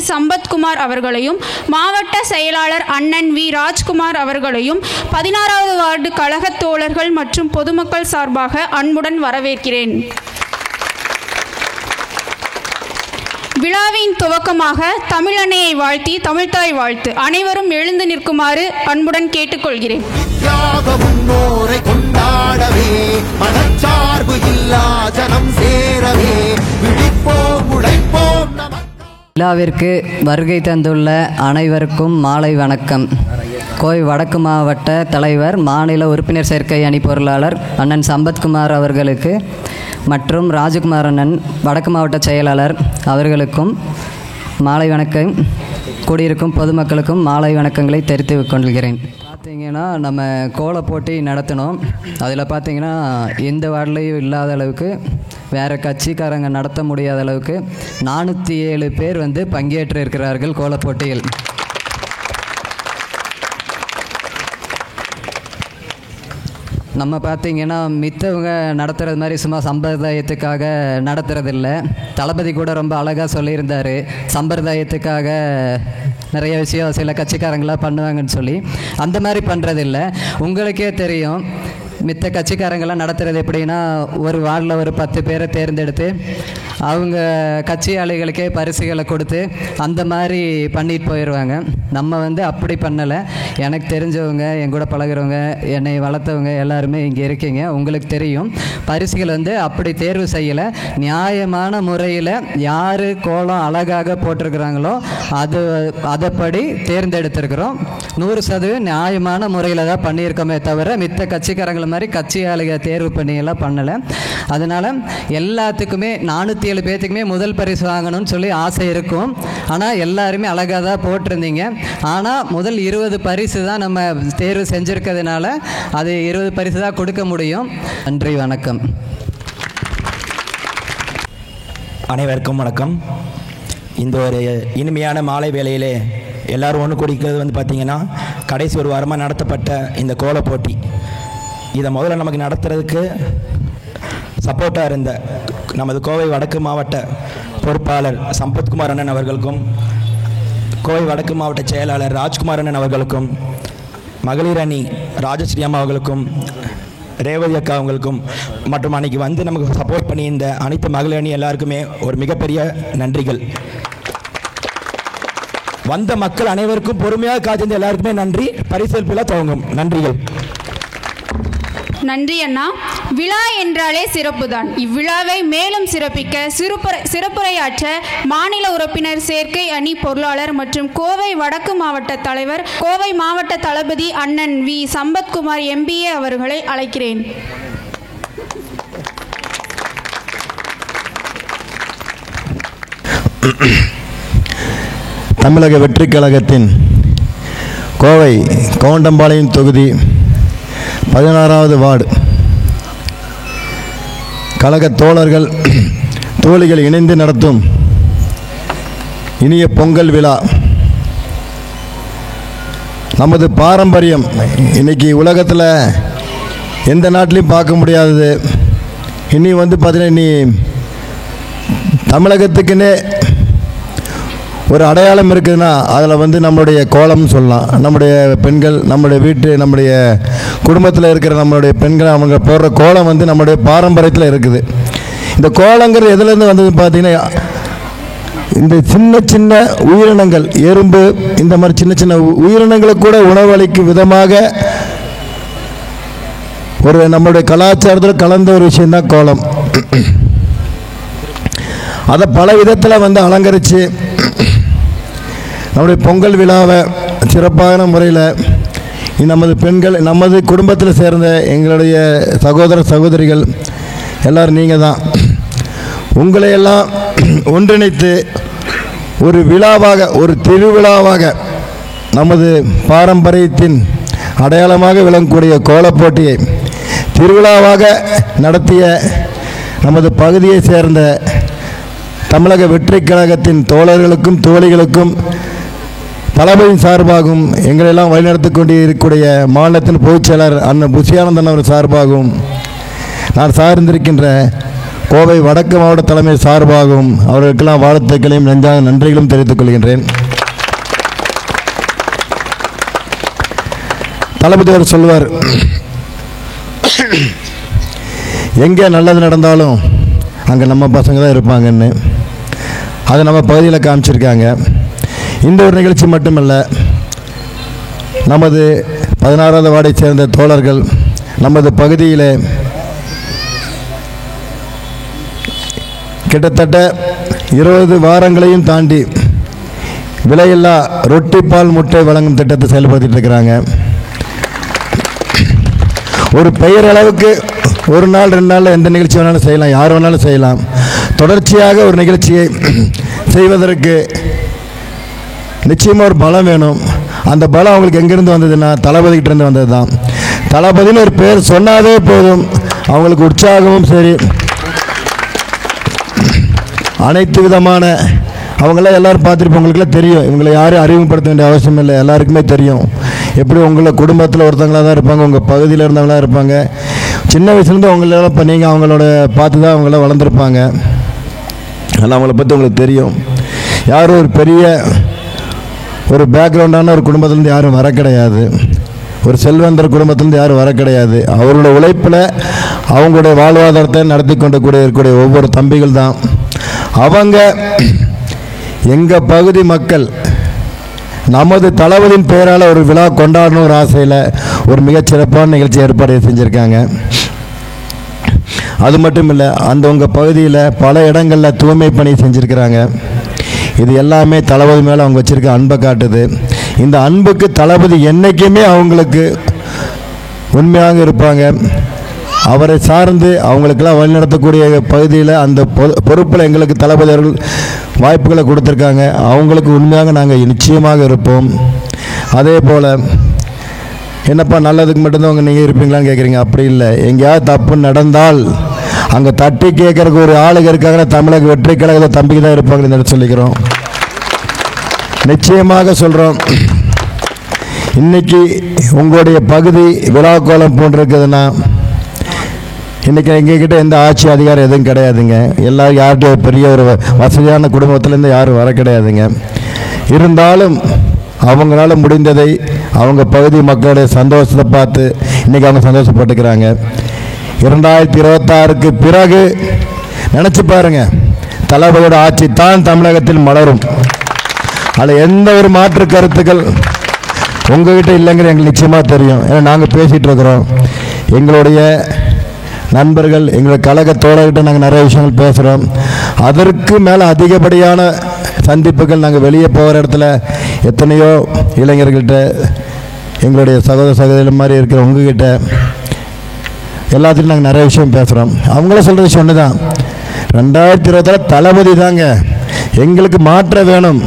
சம்பத்குமார் அவர்களையும், மாவட்ட செயலாளர் அண்ணன் வி ராஜ்குமார் அவர்களையும் 16வது வார்டு கழக தோழர்கள் மற்றும் பொதுமக்கள் சார்பாக அன்புடன் வரவேற்கிறேன். விழாவின் துவக்கமாக தமிழன்னையை வாழ்த்தி தமிழ்தாய் வாழ்த்து அனைவரும் எழுந்து நிற்குமாறு அன்புடன் கேட்டுக்கொள்கிறேன். விழாவிற்கு வருகை தந்துள்ள அனைவருக்கும் மாலை வணக்கம். கோவை வடக்கு மாவட்ட தலைவர், மாநில உறுப்பினர் சேர்க்கை அணி பொருளாளர் அண்ணன் சம்பத்குமார் அவர்களுக்கு மற்றும் ராஜகுமார் அண்ணன் வடக்கு மாவட்ட செயலாளர் அவர்களுக்கும் மாலை வணக்கம். கூடியிருக்கும் பொதுமக்களுக்கும் மாலை வணக்கங்களை தெரிவித்துக் கொள்கிறேன். பார்த்தீங்கன்னா நம்ம கோல போட்டி நடத்தினோம். அதில் பார்த்தீங்கன்னா எந்த வார்டுலையும் இல்லாத அளவுக்கு, வேறு கட்சிக்காரங்க நடத்த முடியாத அளவுக்கு 407 பேர் பங்கேற்று இருக்கிறார்கள் கோல போட்டியில். நம்ம பார்த்திங்கன்னா மித்தவங்க நடத்துகிறது மாதிரி சும்மா சம்பிரதாயத்துக்காக நடத்துறதில்ல. தளபதி கூட ரொம்ப அழகாக சொல்லியிருந்தார், சம்பிரதாயத்துக்காக நிறைய விஷயம் சில கட்சிக்காரங்களாம் பண்ணுவாங்கன்னு சொல்லி. அந்த மாதிரி பண்ணுறதில்ல. உங்களுக்கே தெரியும், மித்த கட்சிக்காரங்களாம் நடத்துகிறது எப்படின்னா, ஒரு வார்டில் ஒரு 10 பேரை தேர்ந்தெடுத்து அவங்க கட்சியாளிகளுக்கே பரிசுகளை கொடுத்து அந்த மாதிரி பண்ணிட்டு போயிடுவாங்க. நம்ம அப்படி பண்ணலை. எனக்கு தெரிஞ்சவங்க, என் கூட பழகிறவங்க, என்னை வளர்த்தவங்க எல்லாருமே இங்கே இருக்கீங்க. உங்களுக்கு தெரியும், பரிசுகள் அப்படி தேர்வு செய்யலை. நியாயமான முறையில் யார் கோலம் அழகாக போட்டிருக்கிறாங்களோ அதைப்படி தேர்ந்தெடுத்திருக்கிறோம். 100% நியாயமான முறையில் தான் பண்ணியிருக்கோமே தவிர மித்த கட்சிக்காரங்களை மாதிரி கட்சியாளிக தேர்வு பண்ணியெல்லாம் பண்ணலை. அதனால் எல்லாத்துக்குமே 407 பேர்த்துக்குமே முதல் பரிசு வாங்கணும்னு சொல்லி ஆசை இருக்கும். ஆனால் எல்லாருமே அழகாக தான் போட்டிருந்தீங்க. ஆனால் முதல் 20 பரிசு தான் நம்ம தேர்வு செஞ்சுருக்கிறதுனால அது 20 பரிசு தான் கொடுக்க முடியும். நன்றி, வணக்கம். அனைவருக்கும் வணக்கம். இந்த ஒரு இனிமையான மாலை வேளையிலே எல்லோரும் ஒன்று கூடிக்கிறது பார்த்திங்கன்னா, கடைசி ஒரு வாரமாக நடத்தப்பட்ட இந்த கோல போட்டி. இதை முதல்ல நமக்கு நடத்துறதுக்கு சப்போர்ட்டாக இருந்த நமது கோவை வடக்கு மாவட்ட பொறுப்பாளர் சம்பத்குமார் அண்ணன் அவர்களுக்கும், கோவை வடக்கு மாவட்ட செயலாளர் ராஜ்குமார் அண்ணன் அவர்களுக்கும், மகளிர் அணி ராஜஸ்ரீ அம்மா அவர்களுக்கும், ரேவதி அக்கா அவங்களுக்கும் மற்றும் அன்றைக்கி நமக்கு சப்போர்ட் பண்ணி இந்த அனைத்து மகளிர் அணி எல்லாருக்குமே ஒரு மிகப்பெரிய நன்றிகள். வந்த மக்கள் அனைவருக்கும் பொறுமையாக காத்திருந்த எல்லாருக்குமே நன்றி. பரிசளிப்பில் துவங்கும். நன்றிகள். நன்றி அண்ணா. விழா என்றாலே சிறப்புதான். இவ்விழாவை மேலும் சிறப்பிக்க சிறப்புரையாற்ற மாநில உறுப்பினர் சேர்க்கை அணி பொருளாளர் மற்றும் கோவை வடக்கு மாவட்ட தலைவர், கோவை மாவட்ட தளபதி அண்ணன் வி சம்பத்குமார் MBA அவர்களை அழைக்கிறேன். தமிழக வெற்றி கழகத்தின் கோவை கவுண்டம்பாளையம் தொகுதி 16வது வார்டு கழக தோழர்கள் தோழிகள் இணைந்து நடத்தும் இனிய பொங்கல் விழா. நமது பாரம்பரியம் இன்றைக்கி உலகத்தில் எந்த நாட்டிலையும் பார்க்க முடியாதது. இனி பார்த்தீங்கன்னா, இனி தமிழகத்துக்குன்னே ஒரு அடையாளம் இருக்குதுன்னா அதில் நம்மளுடைய கோலம்னு சொல்லலாம். நம்முடைய பெண்கள், நம்முடைய நம்முடைய குடும்பத்தில் இருக்கிற நம்மளுடைய பெண்கள் அவங்க போடுற கோலம் நம்முடைய பாரம்பரியத்தில் இருக்குது. இந்த கோலங்கிறது எதுலேருந்து வந்தது பார்த்தீங்கன்னா, இந்த சின்ன சின்ன உயிரினங்கள், எறும்பு, இந்த மாதிரி சின்ன சின்ன உயிரினங்களுக்கு கூட உணவளிக்கும் விதமாக ஒரு நம்மளுடைய கலாச்சாரத்தில் கலந்த ஒரு விஷயந்தான் கோலம். அதை பல விதத்தில் அலங்கரித்து நம்முடைய பொங்கல் விழாவை சிறப்பான முறையில் நமது பெண்கள், நமது குடும்பத்தில் சேர்ந்த எங்களுடைய சகோதர சகோதரிகள் எல்லோரும் நீங்கள் தான். உங்களையெல்லாம் ஒன்றிணைத்து ஒரு விழாவாக, ஒரு திருவிழாவாக, நமது பாரம்பரியத்தின் அடையாளமாக விளங்கக்கூடிய கோலப்போட்டியை திருவிழாவாக நடத்திய நமது பகுதியை சேர்ந்த தமிழக வெற்றி கழகத்தின் தோழர்களுக்கும் தோழிகளுக்கும் தளபதியின் சார்பாகவும் எங்களெல்லாம் வழிநடத்தி கொண்டு இருக்கக்கூடிய மாநிலத்தின் பொதுச் செயலர் அண்ணன் புஷியானந்தன் அவர் சார்பாகவும் நான் சார்ந்திருக்கின்ற கோவை வடக்கு மாவட்ட தலைமை சார்பாகவும் அவர்களுக்கெல்லாம் வாழ்த்துக்களையும் நெஞ்சாக நன்றிகளும் தெரிவித்துக் கொள்கின்றேன். தளபதி அவர் சொல்வார், எங்கே நல்லது நடந்தாலும் அங்கே நம்ம பசங்க தான் இருப்பாங்கன்னு. அதை நம்ம பகுதியில் காமிச்சிருக்காங்க. இந்த ஒரு நிகழ்ச்சி மட்டுமல்ல, நமது 16வது வார்டை சேர்ந்த தோழர்கள் நமது பகுதியில் கிட்டத்தட்ட 20 வாரங்களையும் தாண்டி விலையில்லா ரொட்டி பால் முட்டை வழங்கும் திட்டத்தை செயல்படுத்திட்டு இருக்கிறாங்க. ஒரு பெயர் அளவுக்கு ஒரு நாள் 2 நாளில் எந்த நிகழ்ச்சி வேணாலும் செய்யலாம், யார் வேணாலும் செய்யலாம். தொடர்ச்சியாக ஒரு நிகழ்ச்சியை செய்வதற்கு நிச்சயமாக ஒரு பலம் வேணும். அந்த பலம் அவங்களுக்கு எங்கேருந்து வந்ததுன்னா தளபதிக்கிட்டேருந்து வந்தது தான். தளபதினு ஒரு பேர் சொன்னாலே போதும், அவங்களுக்கு உற்சாகமும் சரி, அனைத்து விதமான அவங்களாம் எல்லோரும் பார்த்துருப்போம். உங்களுக்குலாம் தெரியும், இவங்களை யாரும் அறிமுகப்படுத்த வேண்டிய அவசியம் இல்லை, எல்லாருக்குமே தெரியும். எப்படி உங்களை குடும்பத்தில் ஒருத்தவங்களாக தான் இருப்பாங்க, உங்கள் பகுதியில் இருந்தவங்களாக இருப்பாங்க. சின்ன வயசுலேருந்து அவங்களெல்லாம் இப்போ நீங்கள் அவங்களோட பார்த்து தான் அவங்கள வளர்ந்துருப்பாங்க. அதெல்லாம் அவங்கள பற்றி உங்களுக்கு தெரியும். யாரும் ஒரு பெரிய ஒரு பேக்ரவுண்டான ஒரு குடும்பத்துலேருந்து யாரும் வர கிடையாது, ஒரு செல்வந்தர் குடும்பத்துலேருந்து யாரும் வர கிடையாது. அவரோட உழைப்பில் அவங்களுடைய வாழ்வாதாரத்தை நடத்தி இருக்கக்கூடிய ஒவ்வொரு தம்பிகள் தான் அவங்க. எங்கள் பகுதி மக்கள் நமது தளபதியின் பெயரால் ஒரு விழா கொண்டாடணும் ஒரு ஆசையில் ஒரு மிகச்சிறப்பான நிகழ்ச்சி ஏற்பாடு செஞ்சுருக்காங்க. அது மட்டும் இல்லை, அந்த உங்கள் பகுதியில் பல இடங்களில் தூய்மை பணி செஞ்சுருக்கிறாங்க. இது எல்லாமே தளபதி மேலே அவங்க வச்சுருக்க அன்பை காட்டுது. இந்த அன்புக்கு தளபதி என்றைக்குமே அவங்களுக்கு உண்மையாக இருப்பாங்க. அவரை சார்ந்து அவங்களுக்கெல்லாம் வழிநடத்தக்கூடிய பகுதியில் அந்த பொறுப்பில் எங்களுக்கு தளபதி அவர்கள் வாய்ப்புகளை கொடுத்துருக்காங்க. அவங்களுக்கு உண்மையாக நாங்கள் நிச்சயமாக இருப்போம். அதே போல் என்னப்பா நல்லதுக்கு மட்டும்தான் அவங்க நீங்கள் இருப்பீங்களான்னு கேட்குறீங்க. அப்படி இல்லை, எங்கேயாவது தப்பு நடந்தால் அங்கே தட்டி கேட்குறதுக்கு ஒரு ஆளுங்க இருக்காங்கன்னா தமிழக வெற்றி கழகத்தை தம்பிக்கு தான் இருப்பாங்கன்னு சொல்லிக்கிறோம். நிச்சயமாக சொல்கிறோம், இன்றைக்கி உங்களுடைய பகுதி விழா கோலம் போன்றிருக்குதுன்னா இன்றைக்கி எங்ககிட்ட எந்த ஆட்சி அதிகாரம் எதுவும் கிடையாதுங்க. எல்லோரும் யார்கிட்ட பெரிய ஒரு வசதியான குடும்பத்திலேருந்து யாரும் வர கிடையாதுங்க. இருந்தாலும் அவங்களால முடிந்ததை அவங்க பகுதி மக்களுடைய சந்தோஷத்தை பார்த்து இன்றைக்கி அவங்க சந்தோஷப்பட்டுக்கிறாங்க. 2026க்கு பிறகு நினச்சி பாருங்கள், தளபதியோட ஆட்சி தான் தமிழகத்தில் மலரும். அதில் எந்த ஒரு மாற்று கருத்துக்கள் உங்கள்கிட்ட இல்லைங்கிற எங்களுக்கு நிச்சயமாக தெரியும். ஏன்னா நாங்கள் பேசிகிட்டு இருக்கிறோம். எங்களுடைய நண்பர்கள், எங்களுடைய கழக தோழர்கிட்ட நாங்கள் நிறைய விஷயங்கள் பேசுகிறோம். அதற்கு மேலே அதிகப்படியான சந்திப்புகள் நாங்கள் வெளியே போகிற இடத்துல எத்தனையோ இளைஞர்கள்கிட்ட, எங்களுடைய சகோதர சகோதரிகள் மாதிரி இருக்கிற உங்ககிட்ட எல்லாத்துலையும் நாங்கள் நிறைய விஷயம் பேசுகிறோம். அவங்களும் சொல்கிற விஷயம் ஒன்று தான், 2026 தளபதி தாங்க எங்களுக்கு மாற்ற வேணும்.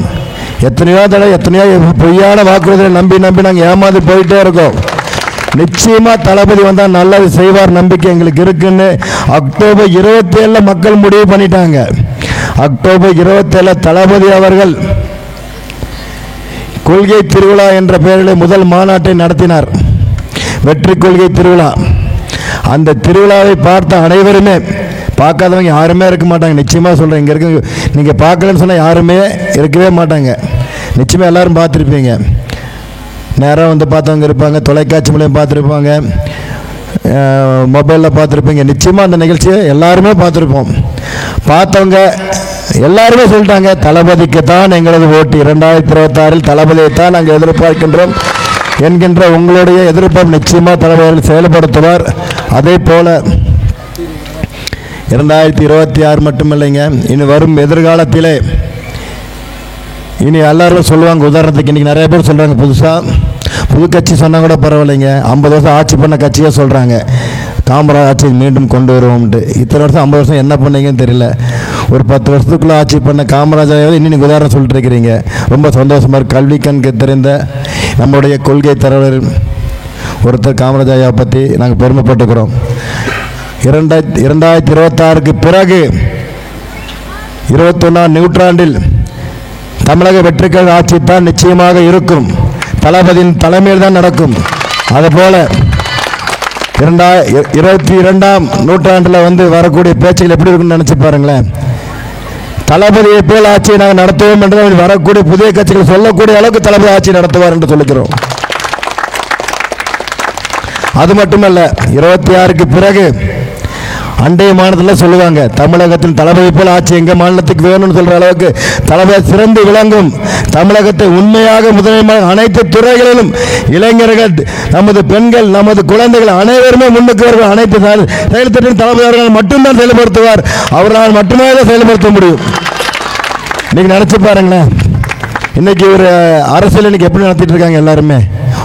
எத்தனையோ தடவை எத்தனையோ பொய்யான வாக்குறுதிகளை நம்பி நாங்கள் ஏமாந்து போயிட்டே இருக்கோம். நிச்சயமாக தளபதி வந்தால் நல்லது செய்வார் நம்பிக்கை எங்களுக்கு இருக்குன்னு அக்டோபர் 27 மக்கள் முடிவு பண்ணிட்டாங்க. அக்டோபர் 27 தளபதி அவர்கள் கொள்கை திருவிழா என்ற பெயரில் முதல் மாநாட்டை நடத்தினார். வெற்றி கொள்கை திருவிழா. அந்த திருவிழாவை பார்த்த அனைவருமே, பார்க்காதவங்க யாருமே இருக்க மாட்டாங்க. நிச்சயமாக சொல்கிறேன், இங்கே இருக்க நீங்கள் பார்க்கலன்னு சொன்னால் யாருமே இருக்கவே மாட்டாங்க. நிச்சயமாக எல்லோரும் பார்த்துருப்பீங்க. நேராக வந்து பார்த்தவங்க இருப்பாங்க, தொலைக்காட்சி மூலியம் பார்த்துருப்பாங்க, மொபைலில் பார்த்துருப்பீங்க. நிச்சயமாக அந்த நிகழ்ச்சியை எல்லாருமே பார்த்துருப்போம். பார்த்தவங்க எல்லாருமே சொல்லிட்டாங்க, தளபதிக்கு தான் எங்களது ஓட்டு, 2026 தளபதியை தான் நாங்கள் எதிர்பார்க்கின்றோம் என்கின்ற உங்களுடைய எதிர்பார்ப்பு நிச்சயமாக தளபதிகள் செயல்படுத்துவார். அதே போல் 2026 மட்டுமில்லைங்க, இனி வரும் எதிர்காலத்திலே இனி எல்லாரும் சொல்லுவாங்க. உதாரணத்துக்கு இன்றைக்கி நிறைய பேர் சொல்கிறாங்க, புது கட்சி சொன்னால் கூட பரவாயில்லைங்க, 50 வருஷம் ஆட்சி பண்ண கட்சியாக சொல்கிறாங்க, காமராஜ் ஆட்சி மீண்டும் கொண்டு வருவோம்ட்டு. இத்தனை வருஷம் 50 வருஷம் என்ன பண்ணீங்கன்னு தெரியல. ஒரு 10 வருஷத்துக்குள்ளே ஆட்சி பண்ண காமராஜாவது இன்னும் நீங்கள் உதாரணம் சொல்லிட்டு இருக்கிறீங்க. ரொம்ப சந்தோஷமாக இருக்குது. கல்வி கண்கு தெரிந்த நம்முடைய கொள்கை தலைவர் ஒருத்தர் காமராஜாவை பற்றி நாங்கள் பெருமைப்பட்டுக்கிறோம். 2026க்கு பிறகு 21ஆம் நூற்றாண்டில் தமிழக வெற்றிக்கழக ஆட்சி தான் நிச்சயமாக இருக்கும். தளபதியின் தலைமையில் தான் நடக்கும். அதுபோல் 22ஆம் நூற்றாண்டில் வரக்கூடிய பேச்சுகள் எப்படி இருக்குன்னு நினச்சி பாருங்களேன். தளபதியை போல் ஆட்சியை நாங்கள் நடத்துவோம் என்று வரக்கூடிய புதிய கட்சிகள் சொல்லக்கூடிய அளவுக்கு தளபதி ஆட்சி நடத்துவார் என்று சொல்லுகிறோம். அது மட்டுமல்ல, 26க்கு பிறகு அண்டைய மாநிலத்தில் சொல்லுவாங்க, தமிழகத்தில் தளபதி போல் ஆட்சி எங்கள் மாநிலத்துக்கு வேணும்னு சொல்கிற அளவுக்கு தளபதி சிறந்து விளங்கும். தமிழகத்தை உண்மையாக முதன்மையாக அனைத்து துறைகளிலும் இளைஞர்கள், நமது பெண்கள், நமது குழந்தைகள் அனைவருமே முன்னுக்கு வருவார். அனைத்து செயல் திட்டம் தளபதி அவர்கள் மட்டும்தான் செயல்படுத்துவார். அவரால் மட்டுமே தான் செயல்படுத்த முடியும். இன்னைக்கு நினைச்சு பாருங்களேன், இன்னைக்கு ஒரு அரசியல் இன்னைக்கு எப்படி நடத்திட்டு இருக்காங்க எல்லாருமே,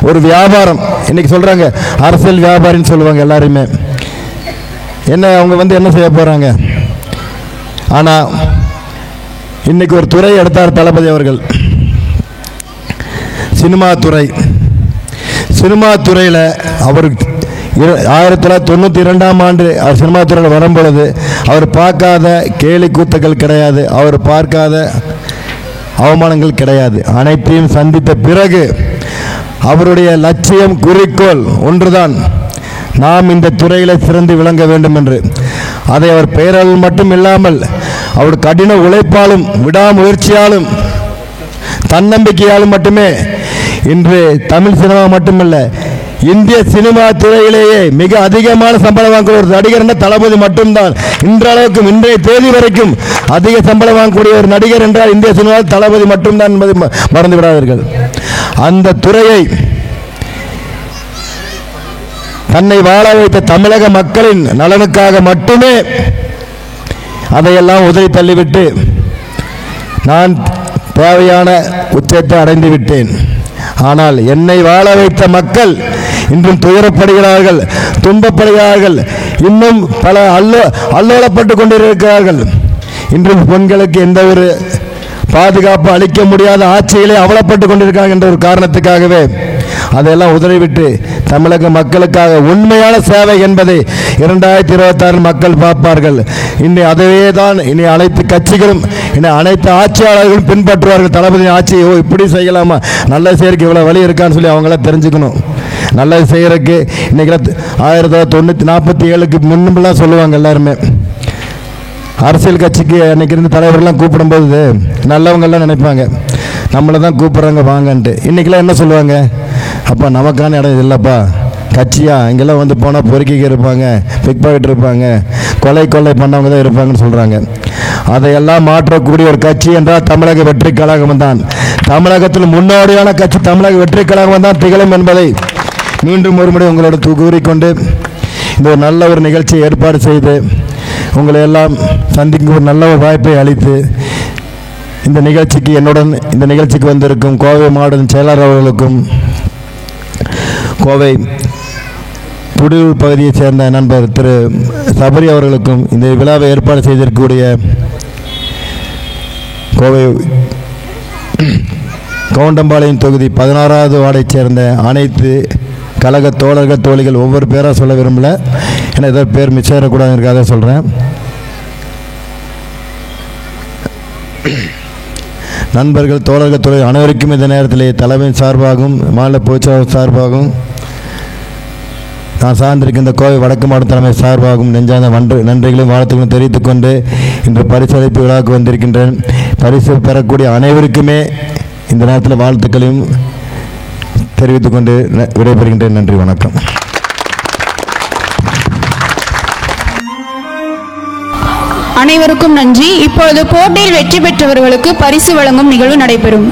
ஒரு வியாபாரம். இன்னைக்கு சொல்றாங்க அரசியல் வியாபாரின்னு சொல்லுவாங்க எல்லாருமே. என்ன அவங்க என்ன செய்ய போறாங்க? ஆனா இன்னைக்கு ஒரு துறை எடுத்தார் தளபதி அவர்கள், சினிமா துறை. சினிமா துறையில் அவர் 1992ஆம் ஆண்டு சினிமா துறையில் வரும்பொழுது அவர் பார்க்காத கேலி கூத்துக்கள் கிடையாது, அவர் பார்க்காத அவமானங்கள் கிடையாது. அனைத்தையும் சந்தித்த பிறகு அவருடைய லட்சியம், குறிக்கோள் ஒன்றுதான், நாம் இந்த துறையில் சிறந்து விளங்க வேண்டும் என்று. அதை அவர் பெயரால் மட்டும் இல்லாமல் அவர் கடின உழைப்பாலும் விடாமுயற்சியாலும் தன்னம்பிக்கையாலும் மட்டுமே இன்று தமிழ் சினிமா மட்டுமல்ல, இந்திய சினிமா துறையிலேயே மிக அதிகமான சம்பளம் வாங்கக்கூடிய ஒரு நடிகர் தளபதி மட்டும்தான். இன்றளவுக்கும் இன்றைய தேதி வரைக்கும் அதிக சம்பளம் வாங்கக்கூடிய ஒரு நடிகர் என்றால் இந்திய சினிமா தளபதி மட்டும்தான் என்பதை மறந்து விடாதீர்கள். அந்த துறையை தன்னை வாழ வைத்த தமிழக மக்களின் நலனுக்காக மட்டுமே அதையெல்லாம் உதறி தள்ளிவிட்டு நான் தேவையான உச்சத்தை அடைந்து விட்டேன். ஆனால் என்னை வாழ வைத்த மக்கள் இன்றும் துயரப்படுகிறார்கள், துன்பப்படுகிறார்கள், இன்னும் பல அல்லோலப்பட்டு கொண்டிருக்கிறார்கள். இன்றும் பெண்களுக்கு எந்த ஒரு பாதுகாப்பு அளிக்க முடியாத ஆட்சியிலே அவலப்பட்டு கொண்டிருக்காங்க என்ற ஒரு காரணத்துக்காகவே அதையெல்லாம் உதறிவிட்டு தமிழக மக்களுக்காக உண்மையான சேவை என்பதை 2026 மக்கள் பார்ப்பார்கள். இனி அதுவே தான் இனி அனைத்து கட்சிகளும், இனி அனைத்து ஆட்சியாளர்களும் பின்பற்றுவார்கள். தளபதி ஆட்சியை இப்படி செய்யலாமா, நல்ல செய்யறதுக்கு இவ்வளோ வழி இருக்கான்னு சொல்லி அவங்களாம் தெரிஞ்சுக்கணும். நல்லது செய்யறதுக்கு இன்னைக்கு 1947க்கு முன்னெல்லாம் சொல்லுவாங்க எல்லாருமே. அரசியல் கட்சிக்கு அன்னைக்கு இருந்த தலைவர்கள்லாம் கூப்பிடும்போது நல்லவங்கெல்லாம் நினைப்பாங்க நம்மளை தான் கூப்பிட்றாங்க வாங்கன்ட்டு. இன்றைக்கெல்லாம் என்ன சொல்லுவாங்க, அப்பா நமக்கான இடம் இல்லைப்பா, கட்சியா இங்கெல்லாம் போனால் பொறுக்கிக்க இருப்பாங்க, பிக் பாக்கெட் இருப்பாங்க, கொலை பண்ணவங்க தான் இருப்பாங்கன்னு சொல்கிறாங்க. அதையெல்லாம் மாற்றக்கூடிய ஒரு கட்சி என்றால் தமிழக வெற்றி கழகம் தான். தமிழகத்தில் முன்னோடியான கட்சி தமிழக வெற்றி கழகம் தான் திகழும் என்பதை மீண்டும் ஒரு முறை உங்களோட கூறிக்கொண்டு இந்த ஒரு நல்ல ஒரு நிகழ்ச்சியை ஏற்பாடு செய்து உங்களை எல்லாம் சந்திக்கும் ஒரு நல்ல ஒரு வாய்ப்பை அளித்து இந்த நிகழ்ச்சிக்கு என்னுடன் இந்த நிகழ்ச்சிக்கு வந்திருக்கும் கோவை மாவட்ட செயலாளர் அவர்களுக்கும் கோவை துடியூர் பகுதியைச் சேர்ந்த நண்பர் திரு சபரி அவர்களுக்கும் இந்த விழாவை ஏற்பாடு செய்திருக்கக்கூடிய கோவை கவுண்டம்பாளையம் தொகுதி 16வது வார்டைச் சேர்ந்த அனைத்து கழக தோழர்கள் தோழிகள், ஒவ்வொரு பேராக சொல்ல விரும்பல, ஏன்னா ஏதோ பேர் மிச்சம் இருக்காத சொல்கிறேன். நண்பர்கள், தோழர்கள், தோழர்கள் அனைவருக்கும் இந்த நேரத்தில் தலைமை சார்பாகவும் மாநில பொதுச்செயலாளர் சார்பாகவும் நான் சார்ந்திருக்கின்ற கோவை வடக்கு மாவட்ட தலைமை சார்பாகவும் நெஞ்சார்ந்த நன்றிகளையும் வாழ்த்துக்களும் தெரிவித்துக் கொண்டு இன்று பரிசளிப்பு விழாவுக்கு வந்திருக்கின்றேன். பரிசு பெறக்கூடிய அனைவருக்குமே இந்த நேரத்தில் வாழ்த்துக்களையும் தெரிவித்துக் கொண்டு விடைபெறுகின்றேன். நன்றி, வணக்கம். அனைவருக்கும் நன்றி. இப்பொழுது போட்டியில் வெற்றி பெற்றவர்களுக்கு பரிசு வழங்கும் நிகழ்வு நடைபெறும்.